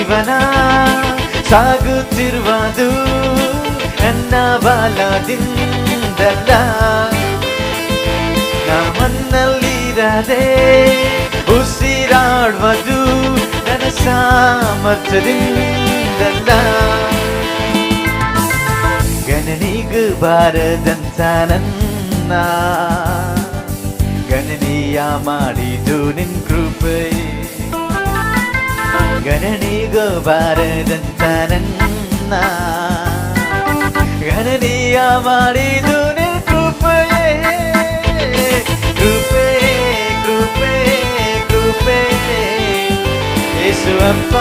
ಜೀವನ ಸಾಗುತ್ತಿರುವುದು ನನ್ನ ಬಾಲದಿಂದಲ್ಲ, ನಮ್ಮನ್ನಲ್ಲಿರದೆ ಉಸಿರಾಡುವುದು ನನ್ನ ಸಾಮರ್ಥ್ಯದಿಂದಲ್ಲ. ಗಣನಿಗೂ ಬಾರದಂತ ನನ್ನ ಗಣನೀಯ ಮಾಡಿದು ನಿನ್ ಕೃಪೆ, ಗಣನಿಗೂ ಬಾರದಂತ ನನ್ನ ಗಣನೀಯ ಮಾಡಿದು ನಿನ್ ಕೃಪೆಯೇ. ಕೃಪೆ ಕೃಪೆ ಕೃಪೆ ಯೇಸು ಅಪ್ಪ